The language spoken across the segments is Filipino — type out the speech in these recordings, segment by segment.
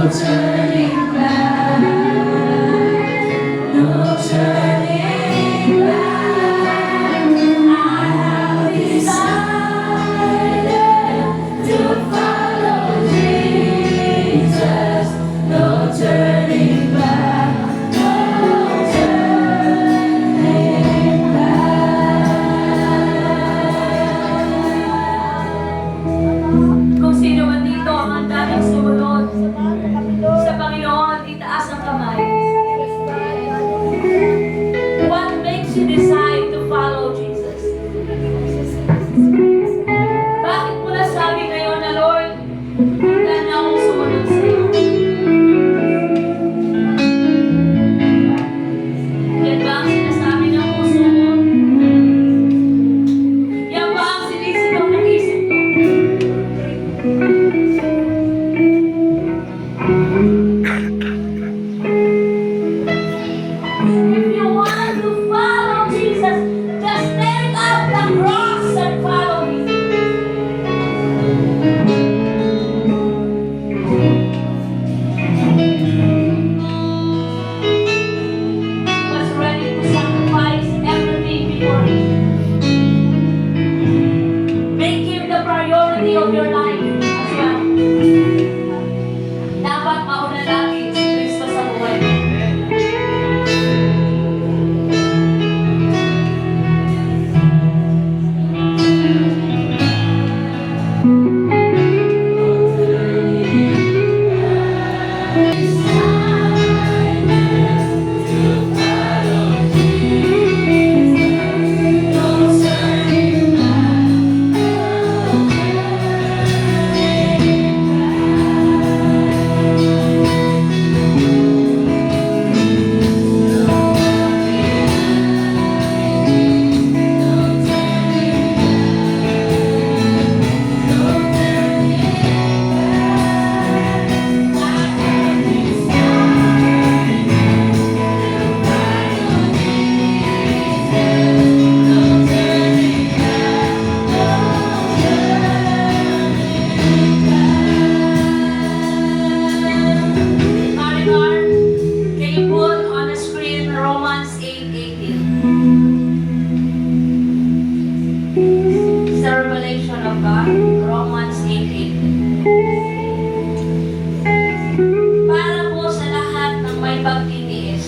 turning back, no turning back. I have decided to follow Jesus, no turning back, no turning back. Kung sino man dito ang handa ng sumunod sa Panginoon, itaas ang kamay. What makes you decide to follow Jesus? Bakit mo nasabi ngayon na, Lord, handa na akong sumunod sa iyo? Yan ba ang sinasabi ng puso mo? Yan ba ang sinisibang ng isip mo? If you want to follow Jesus, just take up the cross and follow Him. Was ready to sacrifice everything before Him. Make Him the priority of your life as well. Dapat mauna lagi si Kristo sa buhay mo. Marinar, can you put on the screen Romans 8:18? It's the revelation of God. Romans 8:18. Para po sa lahat ng may pagtitiis,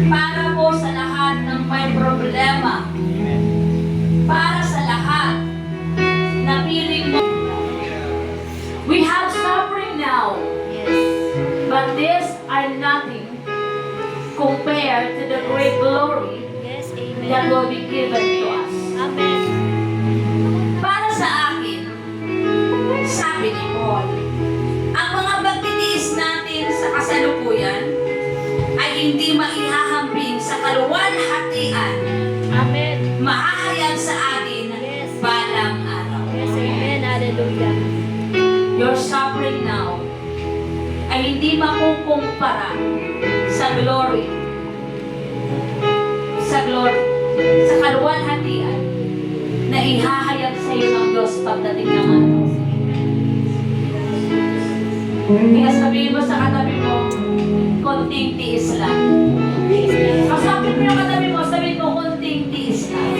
para po sa lahat ng may problema, para sa lahat na piling mo. We have suffering now, but these are nothing compared to the great glory Yes, amen. that will be given to us. Amen. Para sa akin, sabi ni Paul, ang mga pagtitiis natin sa kasalukuyan ay hindi maihahambing sa kaluwalhatian, Amen. mahahayag sa atin Yes. balang araw. Yes, amen. Hallelujah. Your suffering now ay hindi makukumpara sa glory, sa kaluwalhatian na ihahayag sa iyo ng Diyos pagdating ng araw. Kaya sabihin mo sa katabi mo, konting tiis lang. Kasapit mo yung katabi mo, sabihin mo, konting tiis lang.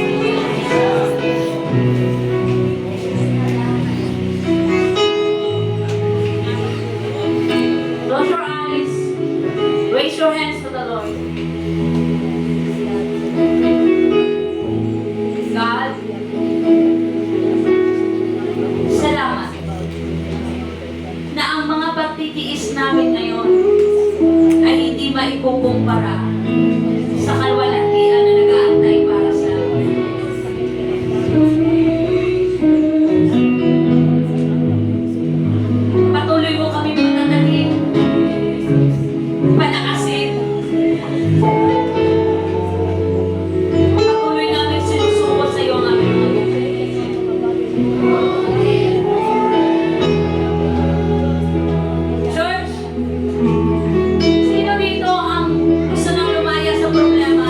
Close your eyes. Raise your hands to the Lord. God, salamat na ang mga pagtitiis namin ngayon ay hindi maikukumpara sa kalwalhatian na nag-aantay para sa amin. Patuloy mo kami patatagin, palakasin. Patuloy namin sinusuko sa iyo ang aming mga buhay. Church, sino dito ang gusto nang lumaya sa problema?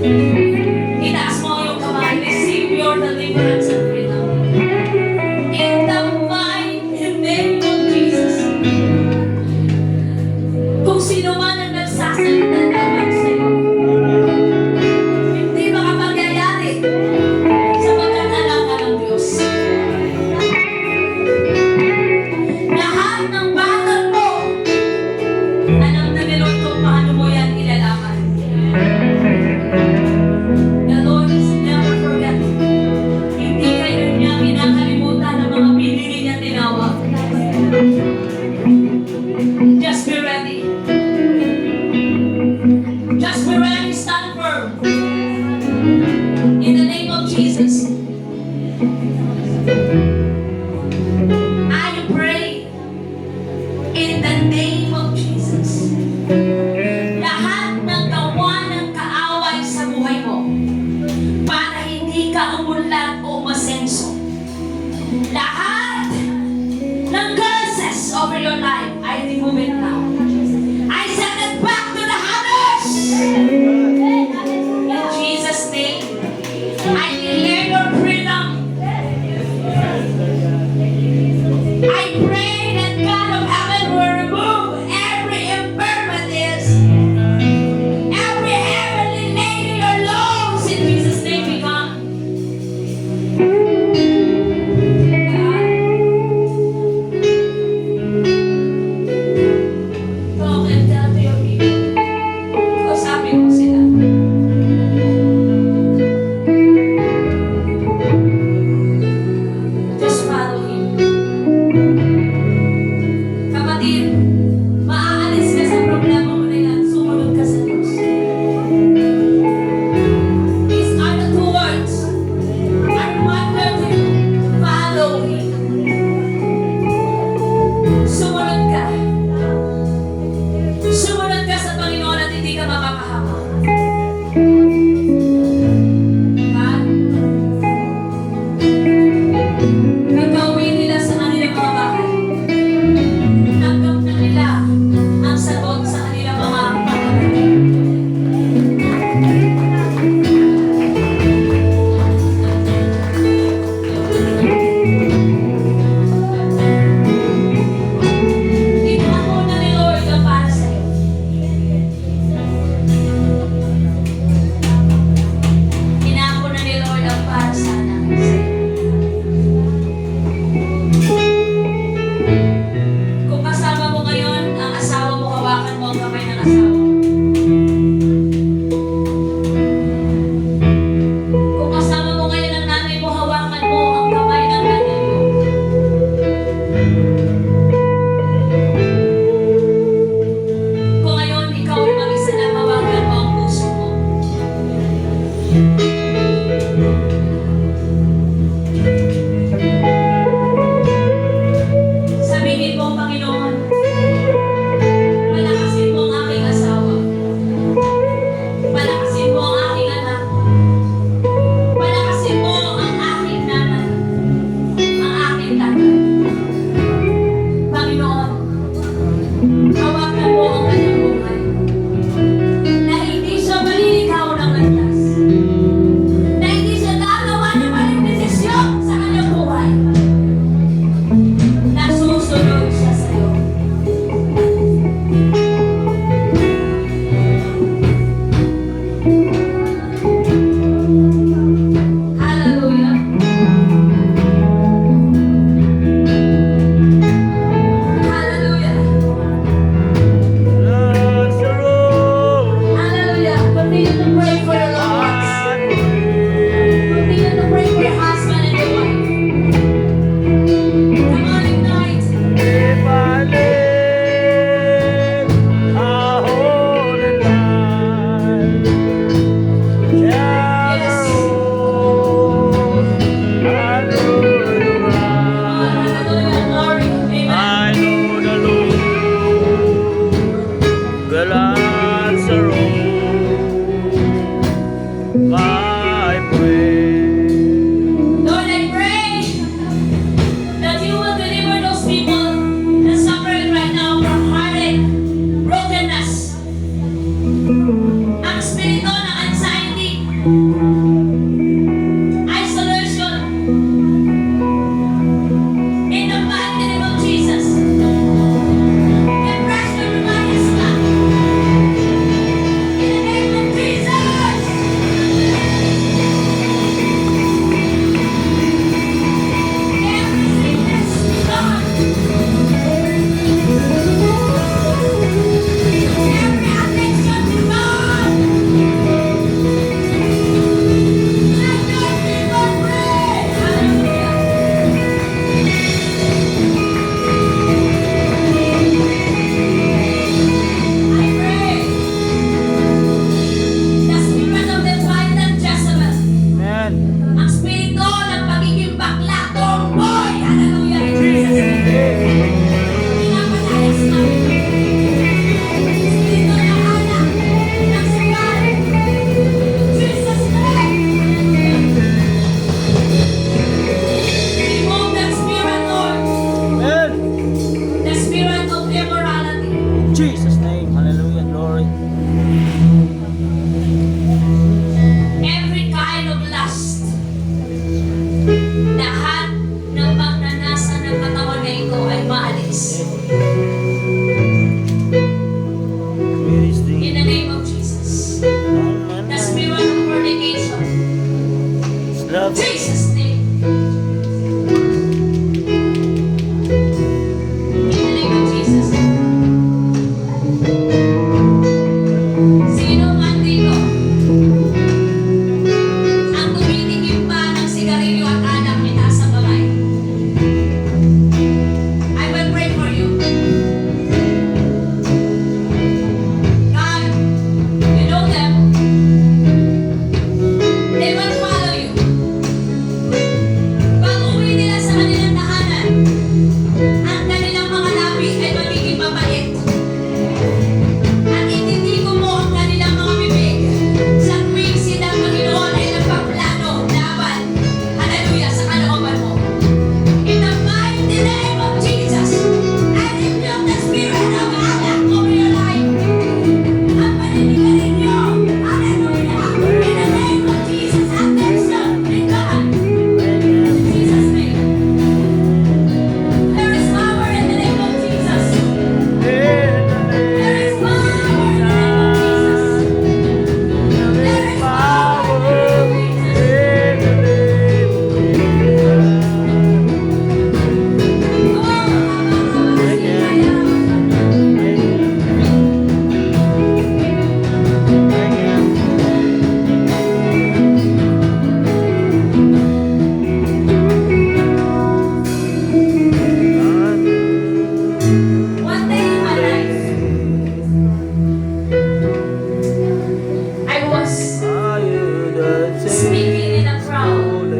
Itaas mo yung kamay. Receive your deliverance and freedom. In the mighty name of Jesus. Kung sino man ang nagsasalita naman sa'yo, hindi makapangyayari sapagkat anak ka ng Diyos. Lahat ng battle mo, alam na ni Lord kung paano mo yan ilalaman. The Lord is never forget. Hindi kayo niya kinakalimutan ng mga pinili niya tinawag. Just be ready. Just be ready, stand firm. In the name of Jesus. I pray in the name of Jesus. Lahat ng gawa ng kaaway sa buhay mo para hindi ka umunlad o umasenso. Lahat ng curses over your life, I remove it now. I send it back to the others. In Jesus' name, I declare your freedom. I pray that God of heaven will remove every infirmities, every heavenly laid in your lungs. In Jesus' name we come. Talk and tell to your people. Kausapin mo sila. Just follow Him. Kapatid, maaalis ka sa problema mo na yan, sumunod ka sa Diyos. These are the two words. I wonder to you, follow Him. Sumunod ka. Sumunod ka sa Panginoon at hindi ka makakahama. God, gagawin nila sa kanilang mga bahay. Tanggap na nila ang sagot sa kanilang mga panalangin. Tinako na ni Lord ang para sa'yo. Tinako na ni Lord ang para sana sa'yo. Kung kasama mo ngayon ang asawa mo, hawakan mo ang kamay ng asawa mo. Kung kasama mo ngayon ang nanay mo, hawakan mo ang kamay ng nanay mo. Kung ngayon ikaw ay mag-isa lang, hawakan mo ang puso mo. Sabihin mo, Panginoon, palakasin mo ang aking asawa. Palakasin mo ang aking anak. Palakasin mo ang aking nanay. Ang aking tatay. Panginoon, hawakan mo ang kanyang buhay. Na hindi siya maliligaw ng landas. Na hindi siya gagawa ng maling desisyon sa kanyang buhay. Nasusunod siya sa'yo. Hallelujah. Hallelujah. Hallelujah. Continue to pray for your loved ones. Continue to pray for your husband and your wife. Come on, ignite. If I live a holy life, Yes. Hallelujah. Glory. Amen. I know the Lord will answer all. Isolation. In the mighty name of Jesus. Depression, remind us now. In the name of Jesus. Every sickness be gone. Every addiction be gone. Let your people pray. Hallelujah. I pray. The spirit of the twilight Jezebel. Amen. Ang spirito ng pagiging bakla, tomboy. Hallelujah. In Jesus' name. Pinapalayas namin. Spirito ng alak, ng sukal. In Jesus' name. Remove that spirit, Lord. Amen. The spirit of immorality. In Jesus' name. Hallelujah. Glory. Every kind of lust. Lahat ng pagnanasa ng katawan na ito ay maalis. In the name of Jesus. The spirit of fornication. Love. Jesus' name. In the name of Jesus. Sino man dito ang tumitingin pa ng sigarilyo at alak itaas ang kamay? I will pray for you. God, you know them. They will follow you. Pag uwi nila sa kanilang tahanan, ang kanilang mga labi ay magiging mabait. At ititigo mo ang kanilang mga bibig sa tuwing silang Panginoon ay nagpaplano laban. Hallelujah, sa kalooban mo. In the mighty name of Jesus, I rebuke the spirit of alak over your life. Ang paninigarin niyo, hallelujah, in the name of Jesus, attention, be gone. In Jesus' name. There is power in the name of Jesus. There is power in the name of Jesus. There is power in the name of Jesus. One day in my life, I was speaking in a crowd,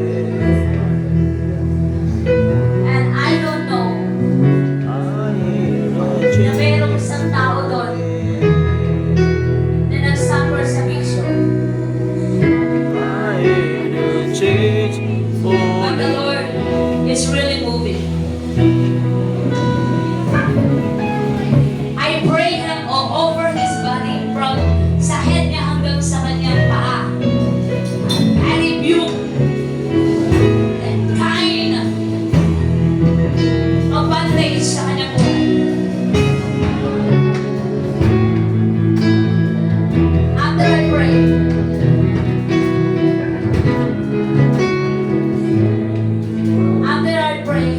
and I don't know na mayroong isang tao doon na nag-suffer sa vision. But the Lord is really moving. I pray him all over his body, from sa head niya hanggang sa kanyang paa. I rebuke that kind of bondage sa kanyang buhay. After I pray,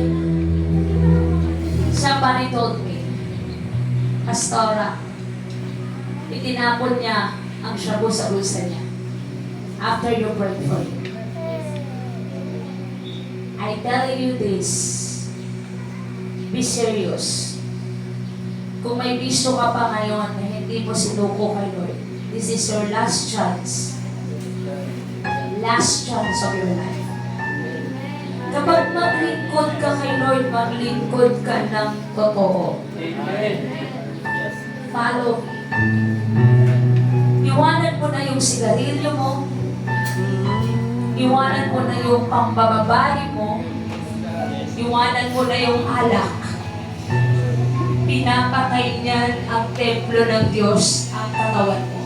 somebody told me, Pastora, itinapon niya ang shabu sa bulsa niya after you prayed for him. I tell you this, be serious. Kung may bisyo ka pa ngayon na hindi mo sinuko kay Lord, this is your last chance. Last chance of your life. Kapag maglingkod ka kay Lord, maglingkod ka ng totoo. Follow Him. Iwanan mo na yung sigarilyo mo. Iwanan mo na yung pambababae mo. Iwanan mo na yung alak. Pinapatay niyan ang templo ng Diyos, ang katawan mo.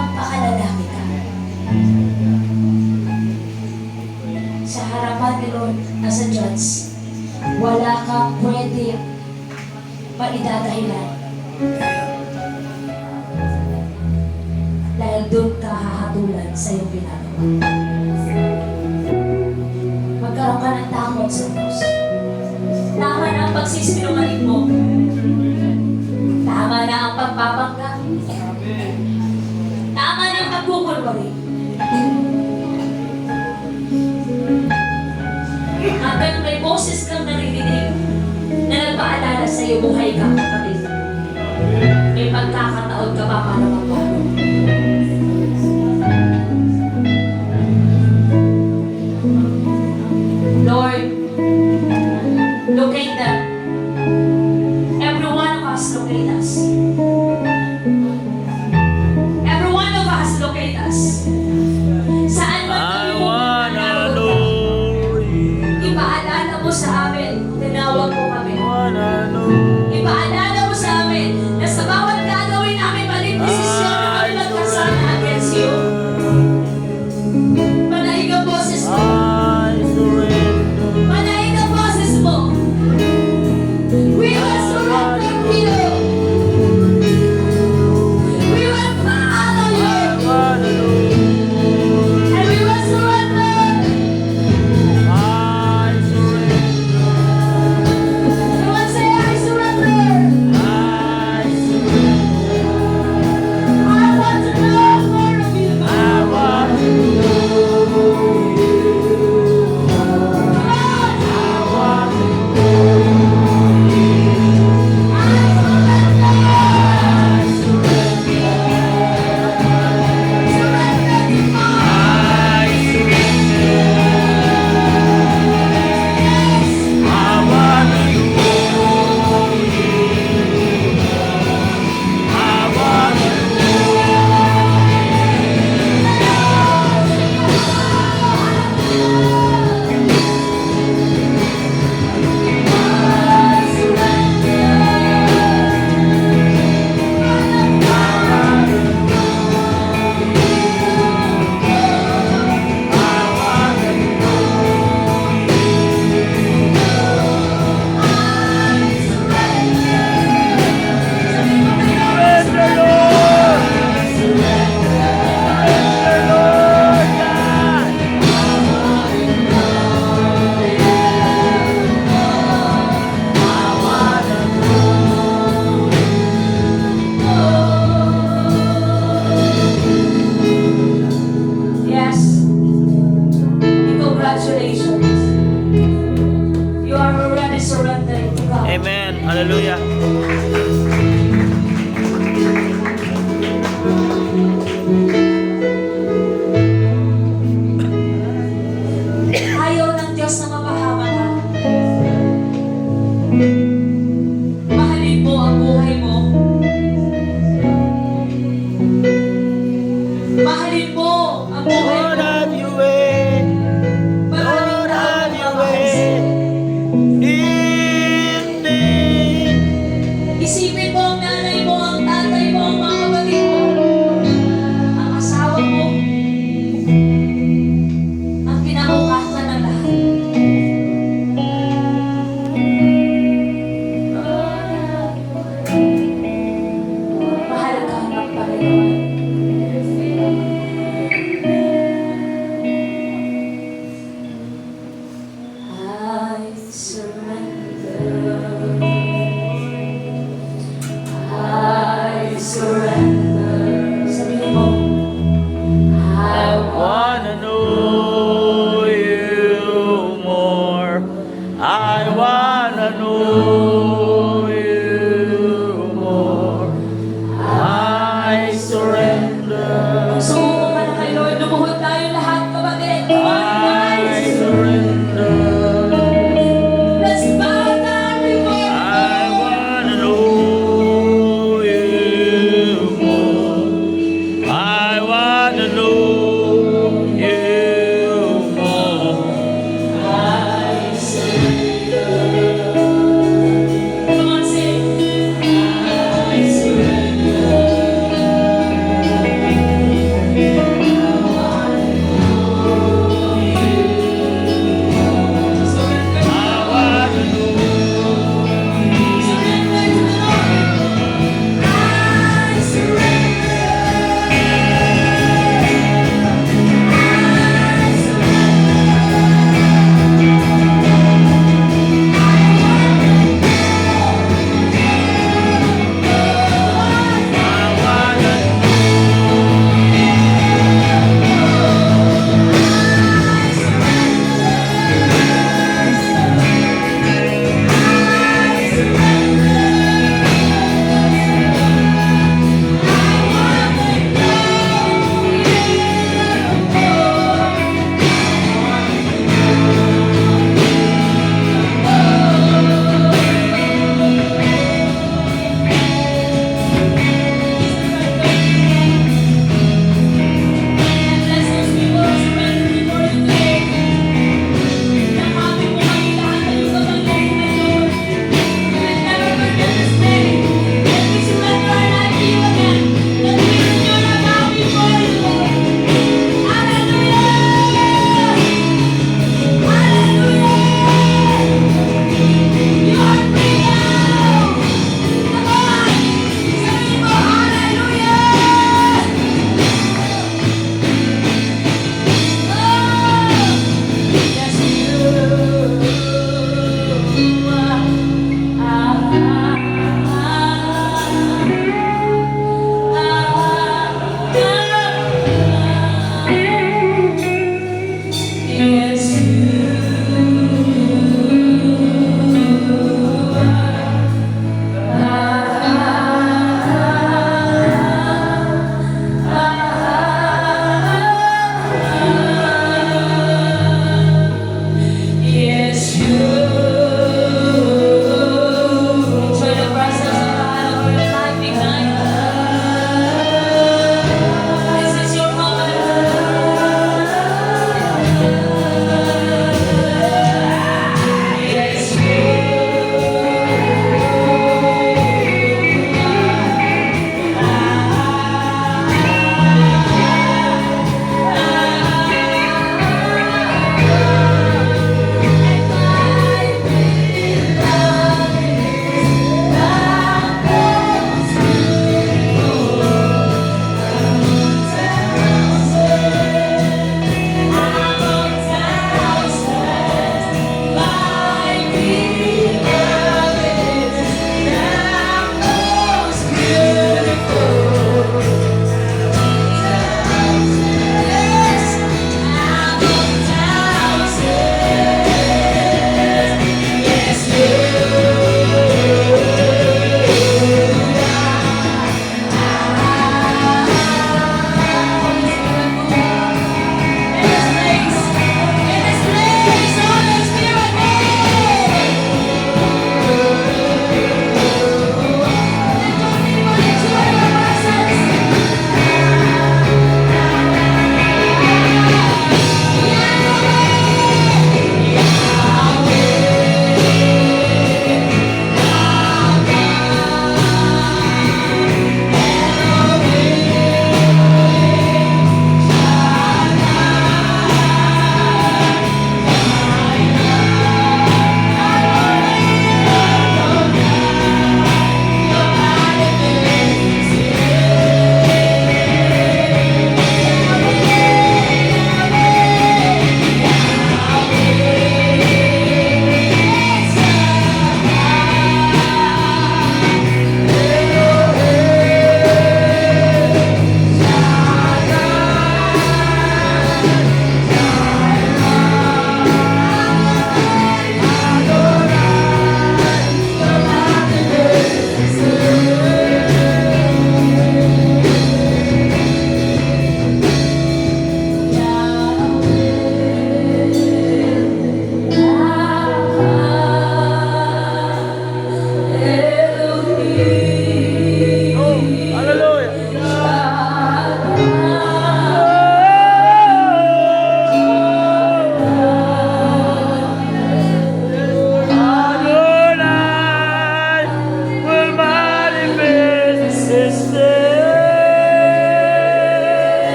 magpaalala kita. Sa harapan ni Lord as a judge, wala kang pwede maidadahilan. Dahil doon ka hahatulan sa iyong ginagawa. Magkaroon ka ng takot sa Diyos. Tama na ang pagsisinungaling mo. Tama na ang pagpapangga. Tama na ang pagkukulwari. Hanggang may boses kang naririnig na nagpaalala sa iyo, buhay ka, kapatid. May pagkakataon ka pa para magbago. Lord, locate them. Every one of us, locate us. Every one of us, locate us. Saan man I kami wanna pumunta, know you. ipaalala mo sa amin, tinawag mo kami. Wanna know. Ipaalala mo sa amin na sa bawat gagawin namin maling desisyon na kami magkasama against you. Panaig ang boses mo. I surrender. Panaig ang boses mo. We will surrender to you. We will follow you. Wanna know. And we will surrender. I surrender. Everyone say, I surrender. I surrender. I want to know more of you. I want to know you. I want to Yes. Congratulations. You are already surrendering to God. Amen. Hallelujah. Ayaw ng Diyos na mapahamak ka. Mahalin mo ang buhay mo. Mahalin mo ang buhay Lord, mo. have your way. Maraming Lord, tao have your nagmamahal way. sa'yo. In me. Isipin mo ang nanay mo, ang tatay mo, ang mga kapatid mo, ang asawa mo, ang kinabukasan ng lahat. Mahal ka ng Panginoon.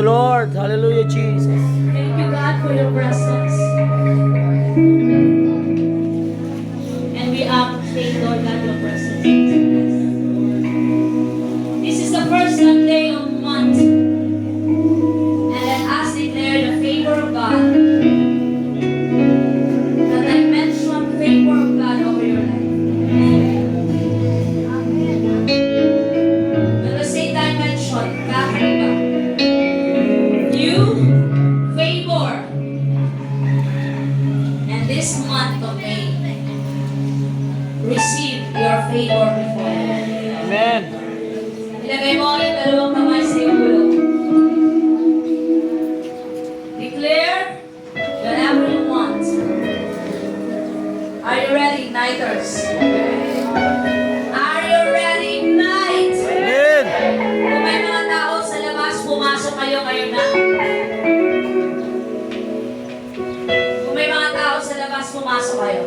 you, Lord. Hallelujah, Jesus. Thank you, God, for your presence. And we appreciate, Lord God, your presence. This is the first Sunday of the month. And let us declare the favor of God. The dimension favor of God over your life. When we say dimension, kakaiba. New favor. And this month of May, receive your favor before you. Amen. Ilagay mo yung dalawang kamay sa iyong ulo. Declare whatever you want. Are you ready, Igniters? Are you ready, Ignite? Amen. Kung may mga tao sa labas, pumasok kayo ngayon na. Kung may mga tao sa labas, pumasok kayo.